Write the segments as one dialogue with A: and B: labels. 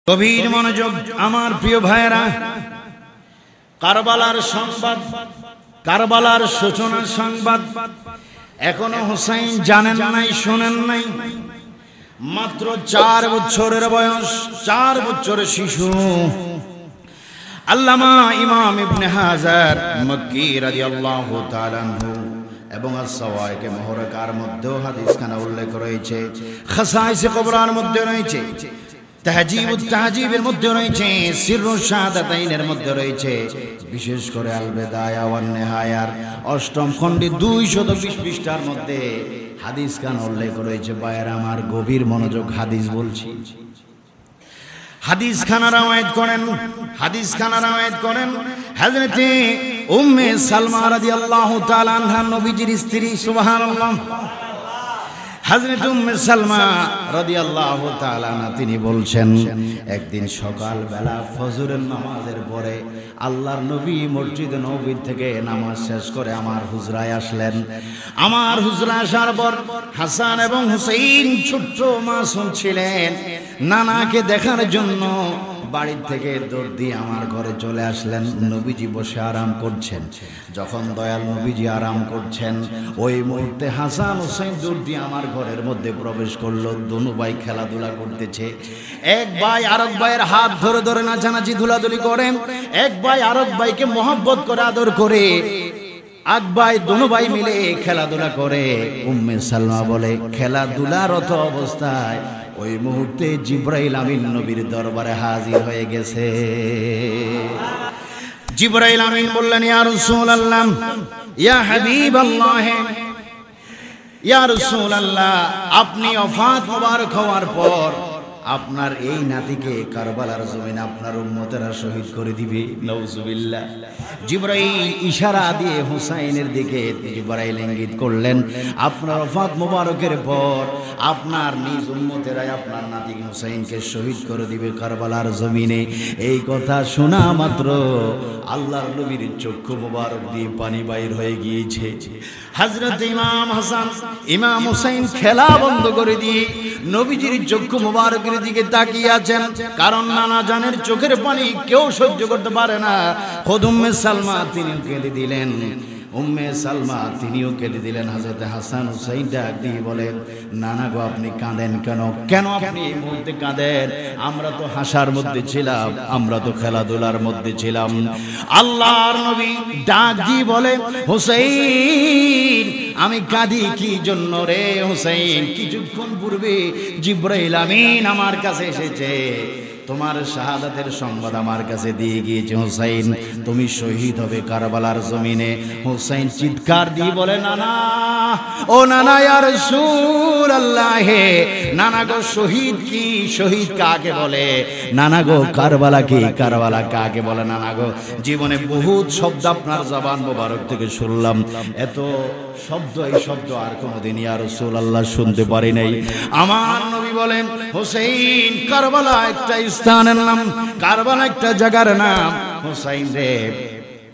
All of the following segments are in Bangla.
A: গভীর মনোযোগ আমার প্রিয় ভাইয়েরা, কারবালার সংবাদ, কারবালার সূচনার সংবাদ এখনো হুসাইন জানেন নাই, শোনেন নাই। মাত্র 4 বছরের বয়স, 4 বছরের শিশু। আল্লামা ইমাম ইবনে হাজার মক্কি রাদিয়াল্লাহু তাআলা আনহু এবং আস-সাওয়াইকে মুহরাকার মধ্যে হাদিসখানা উল্লেখ রয়েছে, খাসাইসে কুবরার মধ্যে রয়েছে, তাহজিবুত তাহজিবের মধ্যে রয়েছে, সিররুশ শাহাদাতাইনের মধ্যে রয়েছে, বিশেষ করে আল বিদায়া ওয়ান নিহায়ার 8ম খণ্ডে 220 পৃষ্ঠার মধ্যে হাদিসখানা উল্লেখ রয়েছে। ভাইয়েরা আমার, গভীর মনোযোগ, হাদিস বলছি। হাদিসখানা রওয়ায়াত করেন, হাদিসখানা রওয়ায়াত করেন হযরতে উম্মে সালমা রাদিয়াল্লাহু তাআলা আনহা, নবীজির স্ত্রী। সুবহানাল্লাহ। হযরত উম্মে সালমা রাদিয়াল্লাহু তাআলা আনহা তিনি বলছেন, একদিন সকালবেলা ফজরের নামাজের পরে আল্লাহর নবী মসজিদে নববী থেকে নামাজ শেষ করে আমার হুজরায় আসলেন। আমার হুজরায় আসার পর হাসান এবং হুসাইন ছোট্ট মাসুম ছিলেন, নানাকে দেখার জন্য বাড়ির থেকে দৌড় দিয়ে আমার ঘরে চলে আসলেন। নবীজি বসে আরাম করছেন। যখন দয়াল নবীজি আরাম করছেন, ওই মুহূর্তে হাসান হুসাইন দৌড় দিয়ে আমার ঘরের মধ্যে প্রবেশ করলো। দুনো ভাই খেলাধুলা করতেছে। এক ভাই আরেক ভাইয়ের হাত ধরে ধরে নাচানাচি ধুলাধুলি করে, এক ভাই আরেক ভাইকে মহব্বত করে আদর করে, এক ভাই দুনো ভাই মিলে খেলাধুলা করে। উম্মে সালমা বলে, খেলাধুলারত অবস্থায় ওই মুহূর্তে জিবরাইল আমিন নবীর দরবারে হাজির হয়ে গেছে। জিবরাইল আমিন বললেন, ইয়া রাসূলুল্লাহ, ইয়া হাবিবাল্লাহ, ইয়া রাসূলুল্লাহ, আপনি ওফাত মোবারক হওয়ার পর আপনার এই নাতিকে কারবালার জমিনে আপনার উম্মতেরা শহীদ করে দিবে। নাউজুবিল্লাহ। জিবরাইল ইশারা দিয়ে হুসাইনের দিকে জিবরাইল ইঙ্গিত করলেন, আপনার ওফাত মোবারকের পর আপনার নিজ উম্মতেরাই আপনার নাতি হুসাইনকে শহীদ করে দিবে কারবালার জমিনে। এই কথা শোনা মাত্র আল্লাহর নবীর চক্ষু মোবারক দিয়ে পানি বাইর হয়ে গিয়েছে। হযরত ইমাম হাসান, ইমাম হুসাইন খেলা বন্ধ করে দিয়ে নবীজির চক্ষু মোবারকের দিকে তাকিয়ে আছেন, কারণ নানা জানের চোখের পানি কেউ সহ্য করতে পারে না। খোদ উম্মে সালমা তিনি কেঁদে দিলেন, উম্মে সালমা তিনিও কেঁদে দিলেন। হযরত হাসান হুসাইন ডাক দিয়ে বলেন, নানা গো, আপনি কাঁদেন কেন? কেন আপনি এই মুহূর্তে কাঁদেন? আমরা তো হাসার মধ্যে ছিলাম, আমরা তো খেলাধুলার মধ্যে ছিলাম। আল্লাহর নবী ডাক দিয়ে বলে, হুসাইন, আমি কাঁদি কি জন্য রে হুসাইন? কিছুক্ষণ পূর্বে জিবরাইল আমিন আমার কাছে এসেছে, তোমার শাহাদাতের সংবাদ আমার কাছে দিয়ে গিয়েছে। হুসাইন, তুমি শহীদ হবে কারবালার জমিনে। হুসাইন চিৎকার দিয়ে বলে, নানা, ও নানা, ইয়া রাসূলুল্লাহ, নানা গো, শহীদ কি? শহীদ কাকে বলে? নানা গো, কারবালা কি? কারবালা কাকে বলে? নানা গো, জীবনে বহুত শব্দ আপনার জবান মোবারক থেকে শুনলাম, এত শব্দ, এই শব্দ আর কোনোদিন ইয়া রাসূলুল্লাহ শুনতে পারি নাই। আমার নবী বলেন, হুসাইন, কারবালা একটা স্থানের নাম, কারবালা একটা জায়গার নাম। হুসাইন রে,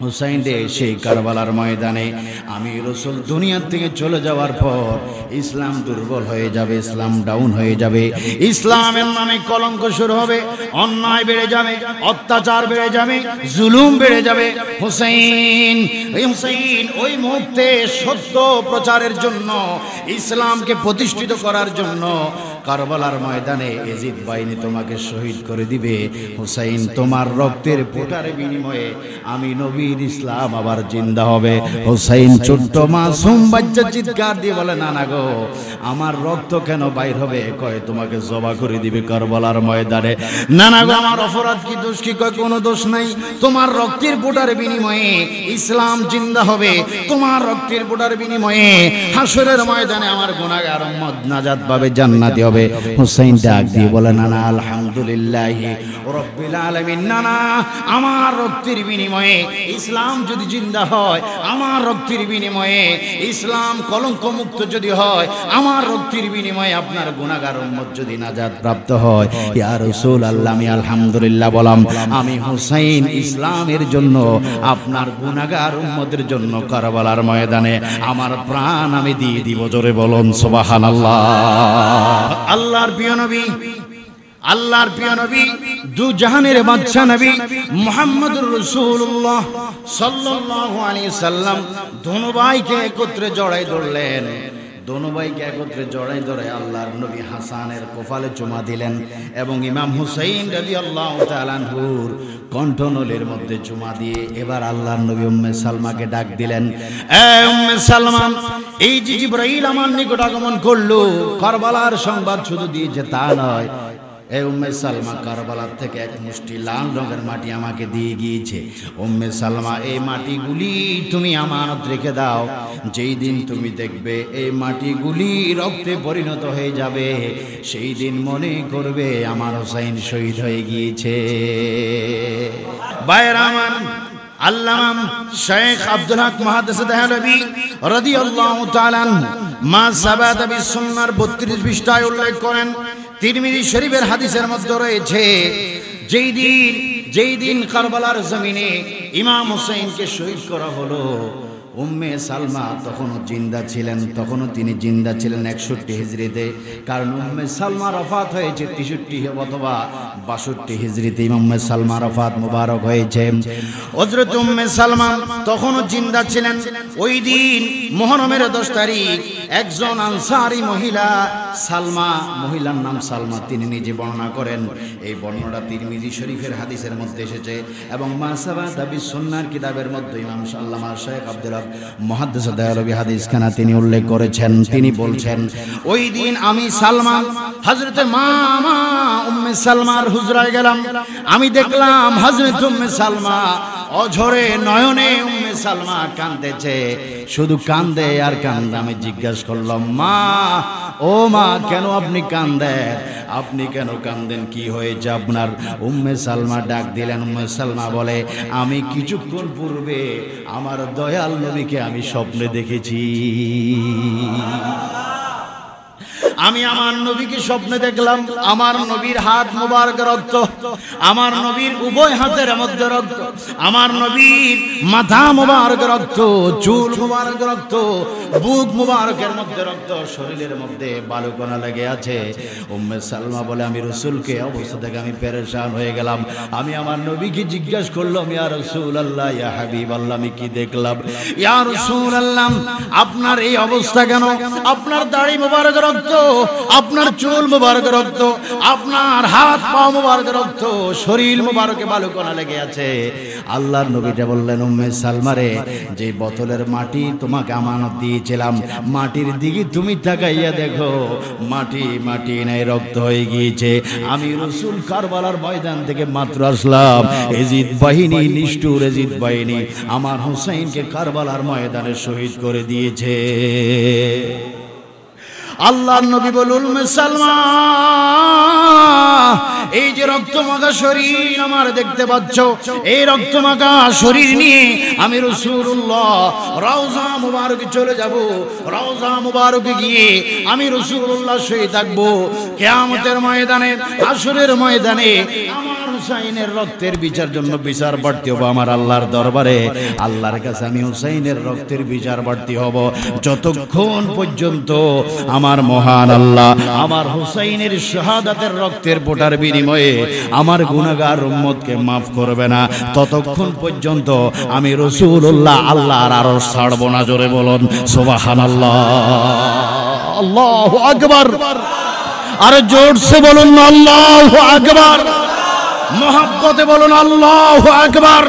A: হুসাইন রে, সেই কারবালার ময়দানে আমি রাসূল দুনিয়া থেকে চলে যাওয়ার পর ইসলাম দুর্বল হয়ে যাবে, ইসলাম ডাউন হয়ে যাবে, ইসলামের নামে কলঙ্ক শুরু হবে, অন্যায় বেড়ে যাবে, অত্যাচার বেড়ে যাবে, জুলুম বেড়ে যাবে। হুসাইন, হুসাইন ওই মুহূর্তে সত্য প্রচারের জন্য, ইসলামকে প্রতিষ্ঠিত করার জন্য কারবালার ময়দানে এজিদ বাহিনী তোমাকে শহীদ করে দিবে। হুসাইন, তোমার রক্তের ফোঁটার বিনিময়ে আমি নবীর ইসলাম আবার জিন্দা হবে। হুসাইন ছোট্ট মাসুম বাচ্চা চিৎকার দিয়ে বলে, নানা গো, আমার রক্ত কেন বাইর হবে? কয়, তোমাকে জবা করে দিবে কারবালার ময়দানে। নানা গো, আমার অপরাধ কি, দোষ কি? কয়, কোনো দোষ নাই, তোমার রক্তের ফোঁটার বিনিময়ে ইসলাম জিন্দা হবে, তোমার রক্তের ফোঁটার বিনিময়ে হাসরের ময়দানে আমার গুনাহগার উম্মত নাজাত পাবে, জান্নাতি হবে। হুসাইন ডাক দিয়ে বলে, নানা, আলহামদুলিল্লাহ রাব্বিল আলামিন, নানা, আমার রক্তের বিনিময়ে ইসলাম যদি জিন্দা হয়, আমার রক্তের বিনিময়ে ইসলাম কলঙ্ক মুক্ত যদি হয়, আমার রক্তের বিনিময়ে আপনার গুনাহগার উম্মত যদি নাজাত প্রাপ্ত হয়, ইয়া রাসূলুল্লাহ, আমি আলহামদুলিল্লাহ বললাম, আমি হুসাইন ইসলামের জন্য, আপনার গুনাহগার উম্মতের জন্য কারবালার ময়দানে আমার প্রাণ আমি দিয়ে দিব। জোরে বলুন সুবহানাল্লাহ। আল্লাহর প্রিয় নবী আল্লাহর প্রিয় নবী দু জাহানের বাদশা নবী মুহাম্মদুর রাসূলুল্লাহ সাল্লাল্লাহু আলাইহি সাল্লাম দোনো ভাইকে একত্রে জড়াই ধরলেন। দোনো ভাইকে একত্রে জড়াই ধরে আল্লাহর নবী হাসানের কপালে চুমা দিলেন এবং ইমাম হুসাইন রাদিয়াল্লাহু তাআলা আনহুর কণ্ঠনলীর মধ্যে চুমা দিয়ে এবার আল্লাহর নবী উম্মে সালমাকে ডাক দিলেন, এ উম্মে সালমা, এই যে জিবরাইল আমার নিকট আগমন করলো, কারবালার সংবাদ শুধু দিয়েছে তা নয়, এই উম্মে সালমা কারবালার থেকে এক মুষ্টি লাল রঙের মাটি আমাকে দিয়ে গিয়েছে। উম্মে সালমা, এই মাটিগুলি তুমি আমানত রেখে দাও, যেই দিন তুমি দেখবে এই মাটিগুলি রক্তে পরিণত হয়ে যাবে, সেই দিন মনে করবে আমার হোসাইন শহীদ হয়ে গিয়েছে। ভাইরা আমার, আল্লামা শেখ আব্দুল হক মুহাদ্দিস দেহলভী রাদিয়াল্লাহু তাআলা মা সাবাতা বিস সুন্নাহর 32 পৃষ্ঠায় উল্লেখ করেন, তিরমিজি শরীফের হাদিসের মধ্যে রয়েছে, যেই দিন কারবালার জমিনে ইমাম হোসেনকে শহীদ করা হলো, উম্মে সালমা তখনও জিন্দা ছিলেন, তিনি জিন্দা ছিলেন 61 হিজরিতে, কারণ উম্মে সালমা রফাত হয়েছে 63 অথবা 62 হিজরিতে উম্মে সালমা রফাত মুবারক হয়েছে। হযরত উম্মে সালমা তখনও জিন্দা ছিলেন। ওই দিন মুহররমের 10 তারিখ একজন আনসারী মহিলা, সালমা, মহিলার নাম সালমা, তিনি নিজে বর্ণনা করেন, এই বর্ণনাটা তিরমিজি শরীফের হাদিসের মধ্যে এসেছে এবং মাসাবাত বিস সুন্নাহর কিতাবের মধ্যে ইমাম আল্লামা শেখ আব্দুল হক মুহাদ্দিস দেহলভী হাদিসখানা তিনি উল্লেখ করেছেন। তিনি বলছেন, ওই দিন আমি সালমা হযরতে মা উম্মে সালমার হুজরায় গেলাম, আমি দেখলাম হযরত উম্মে সালমা অঝরে নয়নে উম্মে সালমা কাঁদতেছে, শুধু কান্দে আর কান্দে। আমি জিজ্ঞাসা করলাম, মা, ও মা, কেন আপনি কান্দেন? আপনি কেন কান্দেন? কি হয়েছে আপনার? উম্মে সালমা ডাক দিলেন। উম্মে সালমা বলে, আমি কিছুক্ষণ পূর্বে আমার দয়াল নবীকে আমি স্বপ্নে দেখেছি। আমি আমার নবীকে স্বপ্নে দেখলাম, আমার নবীর হাত মুবারক রক্ত, আমার নবীর উভয় হাতের মধ্যে রক্ত, আমার নবীর মাথা মুবারক রক্ত, চুল মুবারক রক্ত, বুক মুবারকের মধ্যে রক্ত, শরীরের মধ্যে বালুকণা লেগে আছে। উম্মে সালমা বলে, আমি রাসূলকে অবস্থা থেকে আমি পেরেশান হয়ে গেলাম। আমি আমার নবীকে জিজ্ঞাসা করলাম, ইয়া রাসূলুল্লাহ, ইয়া হাবিবাল্লাহ, আমি কি দেখলাম? ইয়া রাসূলুল্লাহ, আপনার এই অবস্থা কেন? আপনার দাড়ি মুবারক রক্ত, আপনার চুল মুবারক রক্ত, আপনার হাত পা মুবারক রক্ত, শরীর মুবারকে বালুকণা লেগে আছে। আল্লাহর নবীটা বললেন, উম্মে সালমারে, যে বোতলের মাটি তোমাকে আমানত দিয়েছিলাম, মাটির দিকে তুমি তাকাইয়া দেখো, মাটি নাই, রক্ত হয়ে গিয়েছে। আমি রাসূল কারবালার ময়দান থেকে মাত্র আসলাম, এজিদ বাহিনী, নিষ্ঠুর এজিদ বাহিনী আমার হুসাইনকে কারবালার ময়দানে শহীদ করে দিয়েছে। আল্লাহর নবী বললেন, উম্মে সালমা, এই যে রক্তমাখা শরীর আমার দেখতে পাচ্ছ, এই রক্তমাখা শরীর নিয়ে আমি রাসূলুল্লাহ রওজা মুবারকে চলে যাব। রওজা মুবারকে গিয়ে আমি রাসূলুল্লাহ সহিত থাকবো। কিয়ামতের ময়দানে, হাসরের ময়দানে আমার হুসাইনের রক্তের বিচার জন্য বিচার প্রার্থী হব আমার আল্লাহর দরবারে। আল্লাহর কাছে আমি হুসাইনের রক্তের বিচার প্রার্থী হব, যতক্ষণ পর্যন্ত আমার মহান আল্লাহ আমার হুসাইনের শাহাদাতের রক্তের ফোঁটার বিনিময়ে আমার গুনাহগার উম্মতকে মাফ করবে না, ততক্ষণ পর্যন্ত আমি রাসূলুল্লাহ আল্লাহর আরশ ছাড়ব না। জোরে বলুন সুবহানাল্লাহ, আল্লাহু আকবার। আর জোরসে বলুন আল্লাহু আকবার, মহব্বতে বলুন আল্লাহু আকবার।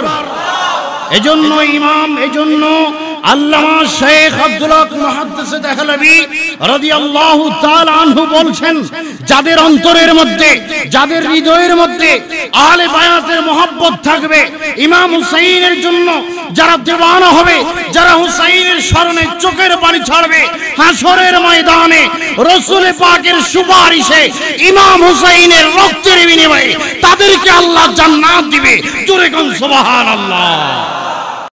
A: এজন্য আল্লামা শেখ আব্দুল হক মুহাদ্দিস দেহলভী রাদিয়াল্লাহু তাআলা আনহু বলছেন, যাদের অন্তরের মধ্যে, যাদের হৃদয়ের মধ্যে আহলে বায়াতের মহব্বত থাকবে, ইমাম হুসাইনের জন্য যারা দিওয়ানা হবে, যারা হুসাইনের স্মরণে চোখের পানি ছাড়বে, হাসরের ময়দানে রাসূল পাকের সুপারিশে ইমাম হুসাইনের রক্তের বিনিময়ে তাদেরকে আল্লাহ জান্নাত দিবে। জোরে কোন সুবহানাল্লাহ।